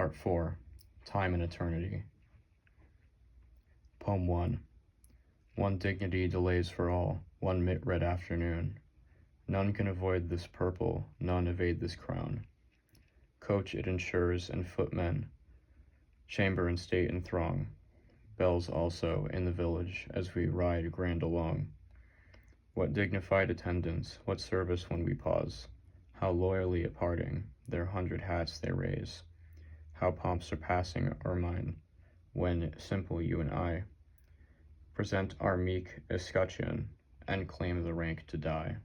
Part 4, Time and Eternity. Poem 1. One dignity delays for all, one red afternoon. None can avoid this purple, none evade this crown. Coach it ensures, and footmen, chamber and state and throng. Bells also in the village, as we ride grand along. What dignified attendance, what service when we pause. How loyally at parting, their 100 hats they raise. How pomp surpassing ermine, when simple you and I present our meek escutcheon, and claim the rank to die.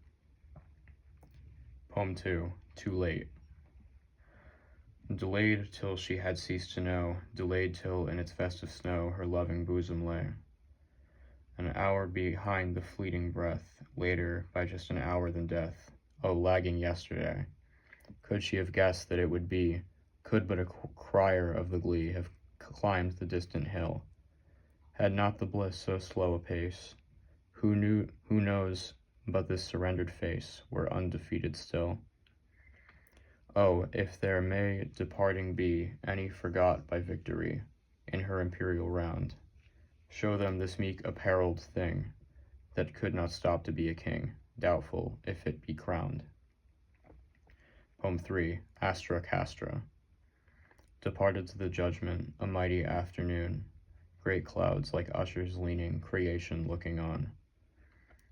Poem 2, Too Late. Delayed till she had ceased to know, delayed till in its vest of snow her loving bosom lay. An hour behind the fleeting breath, later by just an hour than death. Oh, lagging yesterday. Could she have guessed that it would be, could but a crier of the glee have climbed the distant hill, had not the bliss so slow a pace, who knows but this surrendered face were undefeated still. Oh, if there may departing be any forgot by victory in her imperial round, show them this meek apparelled thing that could not stop to be a king, doubtful if it be crowned. Poem 3, Astra Castra. Departed to the judgment, a mighty afternoon, great clouds like ushers leaning, creation looking on.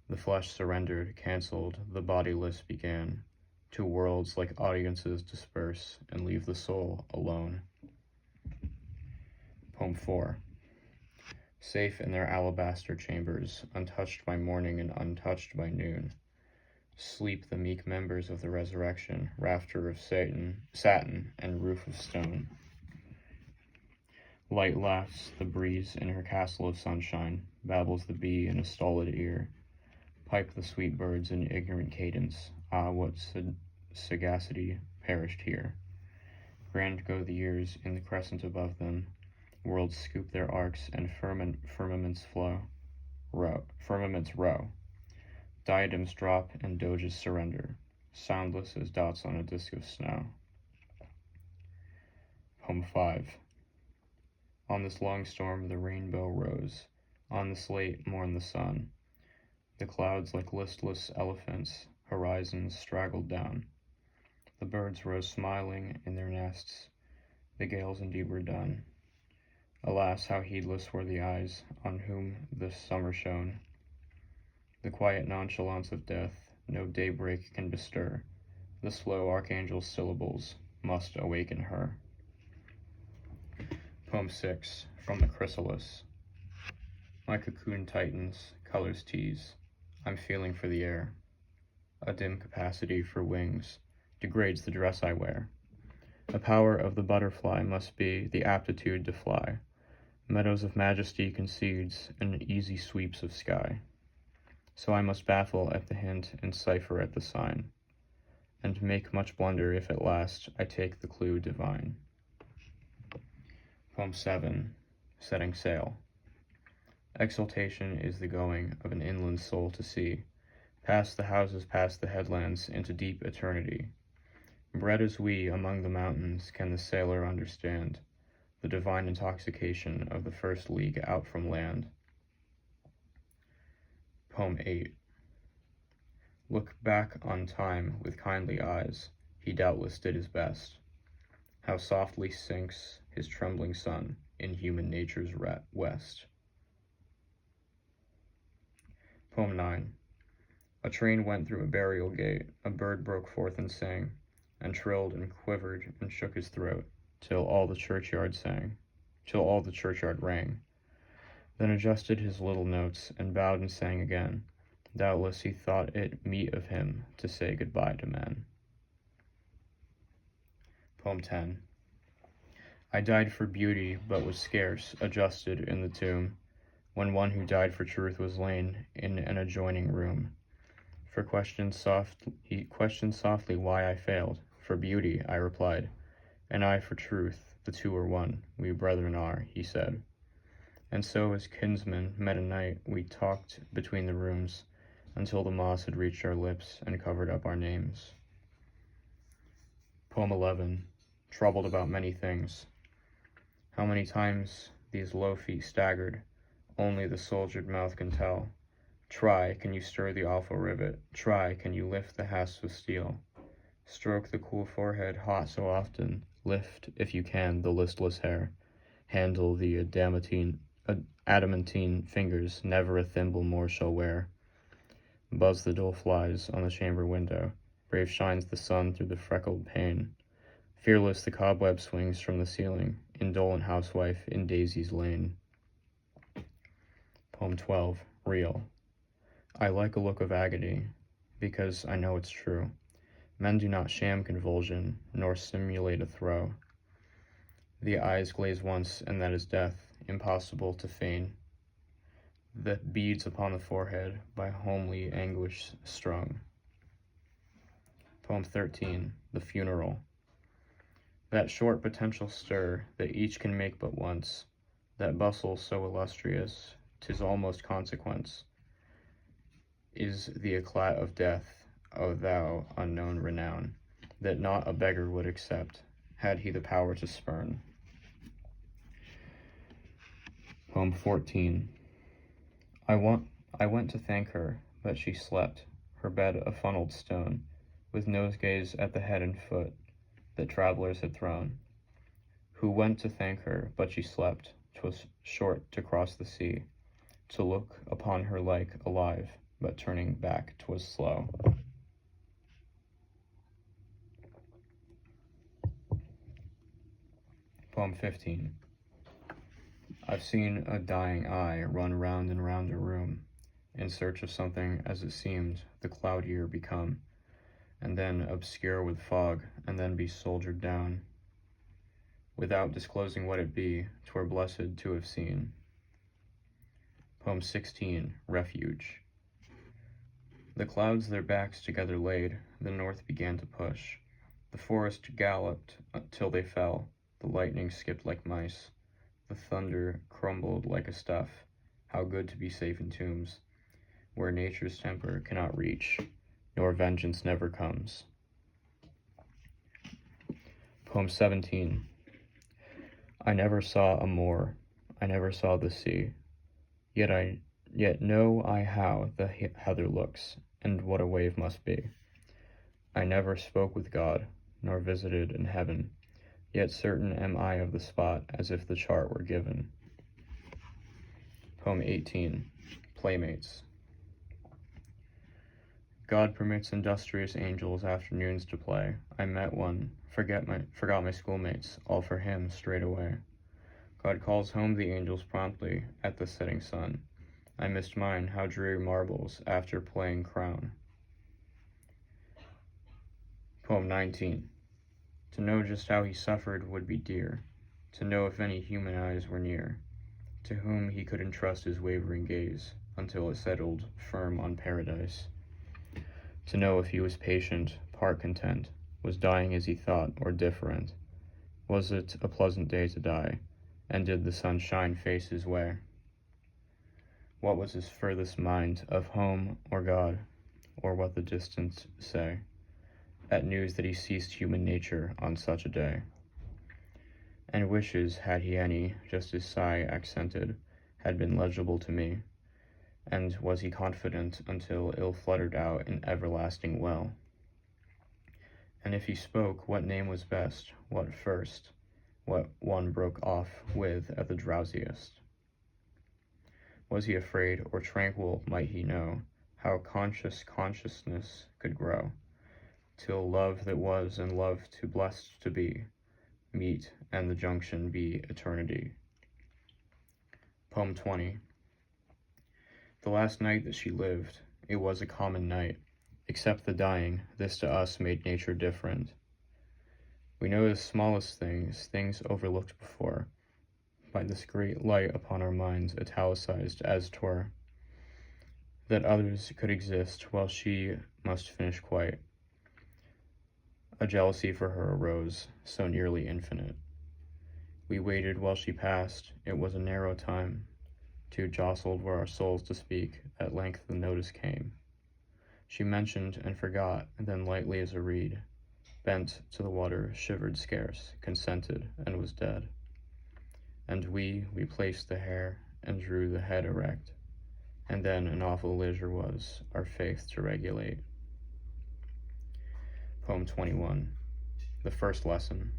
The flesh surrendered, cancelled, the bodiless began. Two worlds like audiences disperse and leave the soul alone. Poem 4. Safe in their alabaster chambers, untouched by morning and untouched by noon, sleep the meek members of the resurrection, rafter of satin and roof of stone. Light laughs the breeze in her castle of sunshine, babbles the bee in a stolid ear, pipe the sweet birds in ignorant cadence. Ah, what sagacity perished here. Grand go the years in the crescent above them, worlds scoop their arcs and firmaments row. Diadems drop and doges surrender, soundless as dots on a disk of snow. Poem 5. On this long storm the rainbow rose, on the slate mourned the sun. The clouds like listless elephants, horizons straggled down. The birds rose smiling in their nests, the gales indeed were done. Alas, how heedless were the eyes on whom the summer shone. The quiet nonchalance of death no daybreak can bestir, the slow archangel's syllables must awaken her. Poem 6, From the Chrysalis. My cocoon tightens, colors tease, I'm feeling for the air. A dim capacity for wings degrades the dress I wear. The power of the butterfly must be the aptitude to fly. Meadows of majesty concedes and easy sweeps of sky. So I must baffle at the hint and cipher at the sign, and make much blunder if at last I take the clue divine. Poem 7, Setting Sail. Exultation is the going of an inland soul to sea, past the houses, past the headlands, into deep eternity. Bred as we among the mountains, can the sailor understand the divine intoxication of the first league out from land. Poem 8. Look back on time with kindly eyes, he doubtless did his best. How softly sinks his trembling sun in human nature's west. Poem 9. A train went through a burial gate, a bird broke forth and sang, and trilled and quivered and shook his throat, till all the churchyard rang. Then adjusted his little notes, and bowed and sang again. Doubtless he thought it meet of him to say goodbye to men. Poem 10. I died for beauty, but was scarce adjusted in the tomb, when one who died for truth was lain in an adjoining room. He questioned softly why I failed. For beauty, I replied, and I for truth, the two are one, we brethren are, he said. And so as kinsmen met at night, we talked between the rooms, until the moss had reached our lips and covered up our names. Poem 11, Troubled about many things. How many times these low feet staggered, only the soldiered mouth can tell. Try, can you stir the awful rivet? Try, can you lift the hasp of steel? Stroke the cool forehead hot so often, lift, if you can, the listless hair. Handle the adamantine fingers, never a thimble more shall wear. Buzz the dull flies on the chamber window, brave shines the sun through the freckled pane. Fearless the cobweb swings from the ceiling, indolent housewife in Daisy's lane. Poem 12, Real. I like a look of agony, because I know it's true. Men do not sham convulsion, nor simulate a throe. The eyes glaze once, and that is death, impossible to feign. That beads upon the forehead, by homely anguish strung. Poem 13, The Funeral. That short potential stir, that each can make but once, that bustle so illustrious, 'tis almost consequence, is the eclat of death, O thou unknown renown, that not a beggar would accept, had he the power to spurn. Poem 14. I went to thank her, but she slept, her bed a funneled stone, with nosegays at the head and foot, that travelers had thrown. Who went to thank her, but she slept, 'twas short to cross the sea, to look upon her like alive, but turning back 'twas slow. Poem 15. I've seen a dying eye run round and round a room, in search of something as it seemed the cloudier become, and then obscure with fog, and then be soldiered down. Without disclosing what it be, 'twere blessed to have seen. Poem 16, Refuge. The clouds their backs together laid, the north began to push. The forest galloped till they fell, the lightning skipped like mice, the thunder crumbled like a stuff. How good to be safe in tombs, where nature's temper cannot reach, nor vengeance never comes. Poem 17. I never saw a moor, I never saw the sea, yet know I how the heather looks, and what a wave must be. I never spoke with God, nor visited in heaven, yet certain am I of the spot, as if the chart were given. Poem 18, Playmates. God permits industrious angels afternoons to play. I met one, forgot my schoolmates, all for him straight away. God calls home the angels promptly at the setting sun. I missed mine, how dreary marbles, after playing crown. Poem 19. To know just how he suffered would be dear, to know if any human eyes were near, to whom he could entrust his wavering gaze, until it settled firm on paradise. To know if he was patient, part content, was dying as he thought, or different. Was it a pleasant day to die, and did the sunshine face his way? What was his furthest mind, of home or God, or what the distance say, at news that he ceased human nature on such a day? And wishes, had he any, just his sigh accented, had been legible to me, and was he confident until ill fluttered out in everlasting well? And if he spoke, what name was best, what first, what one broke off with at the drowsiest? Was he afraid, or tranquil might he know how consciousness could grow, till love that was and love too blessed to be, meet and the junction be eternity. Poem 20. The last night that she lived, it was a common night, except the dying, this to us made nature different. We know the smallest things overlooked before, by this great light upon our minds italicized as 'twere, that others could exist while she must finish quite. A jealousy for her arose, so nearly infinite. We waited while she passed, it was a narrow time, too jostled were our souls to speak, at length the notice came. She mentioned and forgot, then lightly as a reed, bent to the water, shivered scarce, consented, and was dead. And we placed the hair and drew the head erect, and then an awful leisure was our faith to regulate. Poem 21. The first lesson.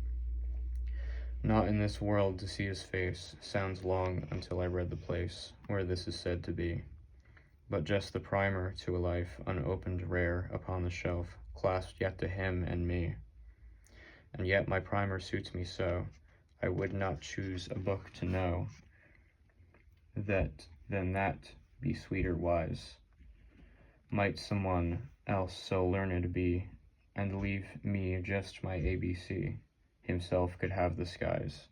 Not in this world to see his face sounds long until I read the place where this is said to be, but just the primer to a life unopened rare upon the shelf, clasped yet to him and me. And yet my primer suits me so, I would not choose a book to know that than that be sweeter wise. Might someone else so learned be, and leave me just my ABC, himself could have the skies.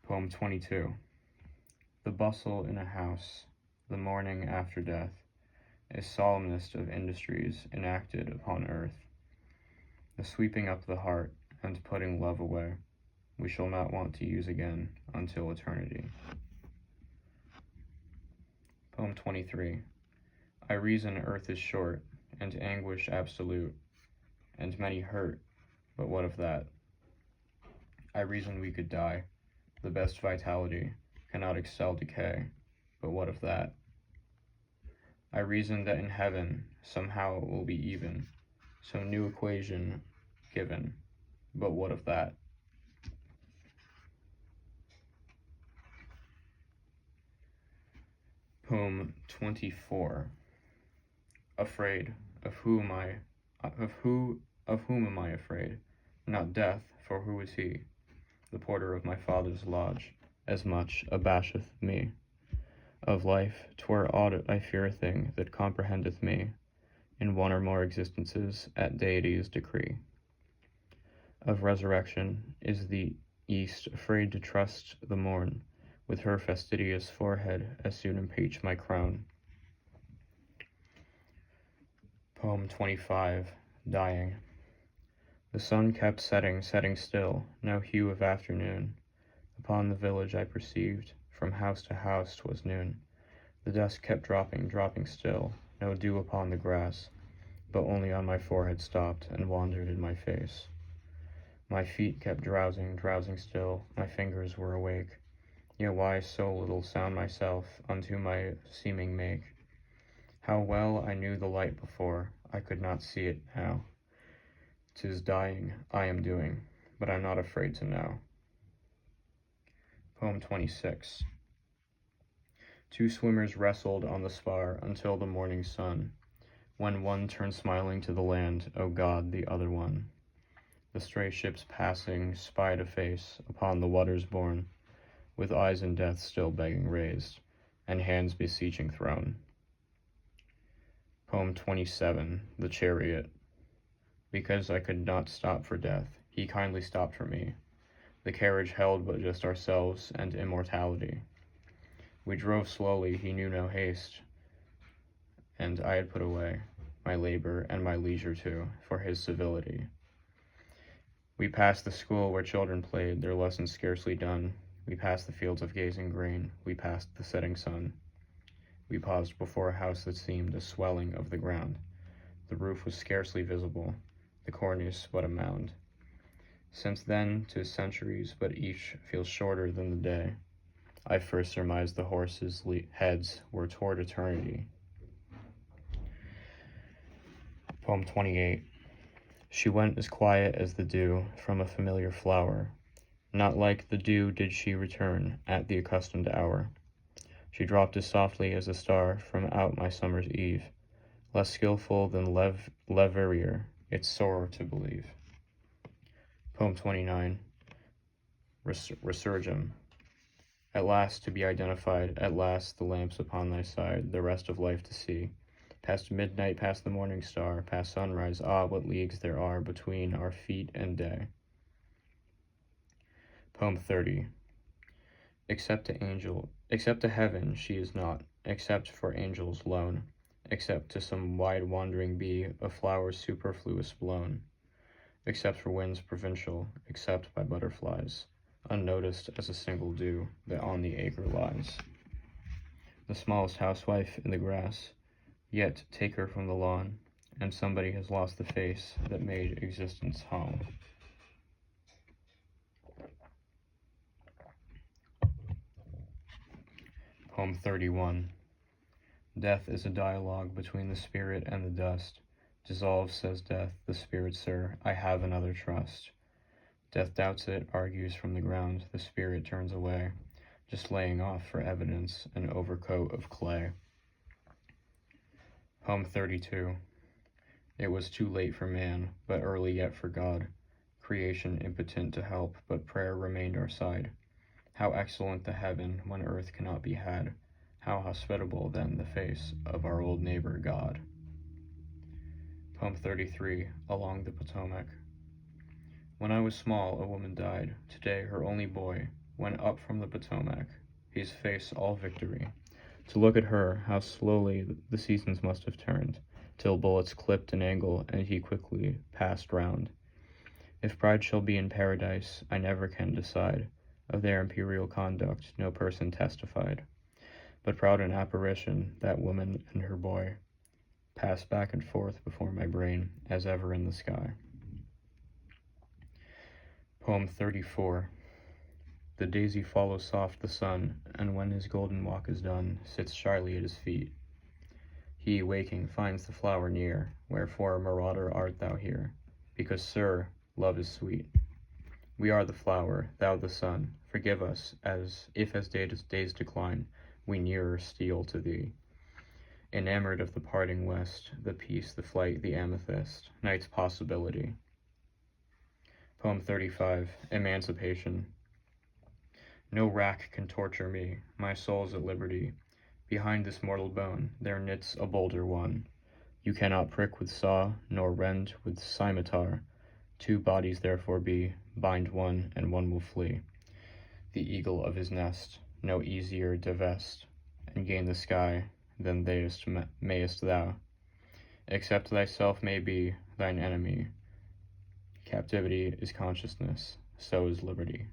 Poem 22. The bustle in a house, the morning after death, is solemnest of industries enacted upon earth. The sweeping up the heart and putting love away, we shall not want to use again until eternity. Poem 23. I reason earth is short, and anguish absolute, and many hurt, but what of that? I reason we could die, the best vitality cannot excel decay, but what of that? I reason that in heaven somehow it will be even, some new equation given, but what of that? Poem 24. Afraid, of whom am I afraid? Not death, for who is he? The porter of my father's lodge, as much abasheth me. Of life, 'twere odd I fear a thing that comprehendeth me, in one or more existences at deity's decree. Of resurrection, is the east afraid to trust the morn, with her fastidious forehead as soon impeach my crown. Poem 25. Dying. The sun kept setting still, no hue of afternoon. Upon the village I perceived, from house to house 'twas noon. The dusk kept dropping still, no dew upon the grass, but only on my forehead stopped and wandered in my face. My feet kept drowsing still, my fingers were awake, yet why so little sound myself unto my seeming make? How well I knew the light before, I could not see it now. 'Tis dying I am doing, but I'm not afraid to know. Poem 26. Two swimmers wrestled on the spar until the morning sun, when one turned smiling to the land, O God, the other one. The stray ships passing spied a face upon the waters borne, with eyes in death still begging raised, and hands beseeching thrown. Poem 27. The Chariot. Because I could not stop for death, he kindly stopped for me. The carriage held but just ourselves and immortality. We drove slowly, he knew no haste, and I had put away my labor and my leisure too, for his civility. We passed the school where children played, their lessons scarcely done. We passed the fields of gazing grain, we passed the setting sun. We paused before a house that seemed a swelling of the ground. The roof was scarcely visible, the cornice but a mound. Since then, 'tis centuries, but each feels shorter than the day. I first surmised the horses' heads were toward eternity. Poem 28. She went as quiet as the dew from a familiar flower. Not like the dew did she return at the accustomed hour. She dropped as softly as a star from out my summer's eve, less skillful than Leverrier, it's sore to believe. Poem 29. Resurgam. At last to be identified, at last the lamps upon thy side, the rest of life to see. Past midnight, past the morning star, past sunrise, ah, what leagues there are between our feet and day. Poem 30. Except to heaven she is not, except for angels lone, except to some wide wandering bee of flowers superfluous blown, except for winds provincial, except by butterflies, unnoticed as a single dew that on the acre lies. The smallest housewife in the grass, yet take her from the lawn, and somebody has lost the face that made existence home. Poem 31. Death is a dialogue between the spirit and the dust. Dissolve, says death, the spirit, sir, I have another trust. Death doubts it, argues from the ground, the spirit turns away, just laying off for evidence an overcoat of clay. Poem 32. It was too late for man, but early yet for God. Creation impotent to help, but prayer remained our side. How excellent the heaven when earth cannot be had. How hospitable then the face of our old neighbor God. Poem 33. Along the Potomac. When I was small, a woman died. Today her only boy went up from the Potomac, his face all victory. To look at her, how slowly the seasons must have turned, till bullets clipped an angle and he quickly passed round. If pride shall be in paradise, I never can decide. Of their imperial conduct no person testified. But proud in apparition, that woman and her boy pass back and forth before my brain, as ever in the sky. Poem 34. The daisy follows soft the sun, and when his golden walk is done, sits shyly at his feet. He, waking, finds the flower near. Wherefore, marauder, art thou here? Because, sir, love is sweet. We are the flower, thou the sun. Forgive us, as if as days decline, we nearer steal to thee. Enamored of the parting west, the peace, the flight, the amethyst, night's possibility. Poem 35. Emancipation. No rack can torture me, my soul's at liberty. Behind this mortal bone there knits a bolder one. You cannot prick with saw, nor rend with scimitar. Two bodies therefore be, bind one, and one will flee. The eagle of his nest no easier divest, and gain the sky than mayest thou. Except thyself may be thine enemy. Captivity is consciousness, so is liberty.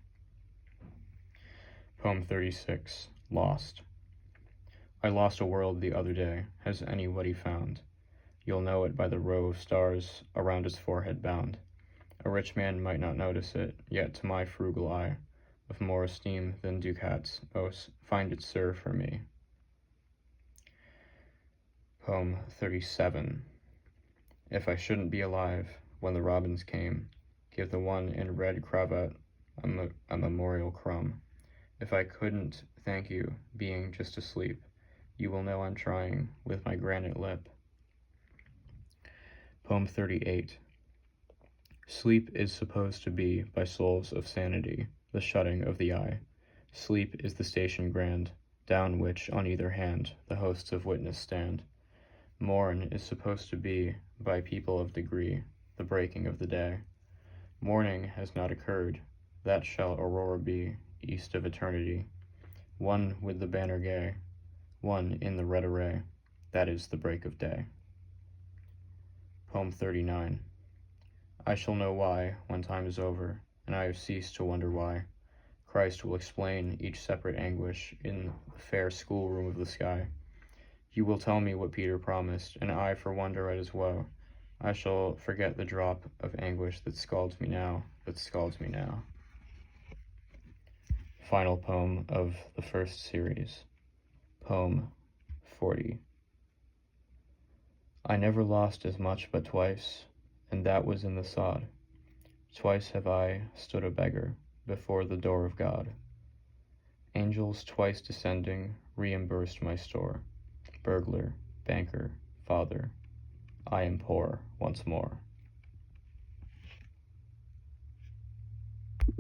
Poem 36. Lost. I lost a world the other day. Has anybody found? You'll know it by the row of stars around its forehead bound. A rich man might not notice it, yet to my frugal eye, of more esteem than ducats, oh, find it, sir, for me. Poem 37. If I shouldn't be alive when the robins came, give the one in red cravat a memorial crumb. If I couldn't thank you, being just asleep, you will know I'm trying with my granite lip. Poem 38. Sleep is supposed to be, by souls of sanity, the shutting of the eye. Sleep is the station grand, down which, on either hand, the hosts of witness stand. Morn is supposed to be, by people of degree, the breaking of the day. Morning has not occurred, that shall aurora be, east of eternity. One with the banner gay, one in the red array, that is the break of day. Poem 39. I shall know why, when time is over, and I have ceased to wonder why. Christ will explain each separate anguish in the fair schoolroom of the sky. You will tell me what Peter promised, and I, for wonder at his woe, I shall forget the drop of anguish that scalds me now, Final poem of the first series. Poem 40. I never lost as much but twice, and that was in the sod. Twice have I stood a beggar before the door of God. Angels twice descending reimbursed my store. Burglar, banker, father, I am poor once more.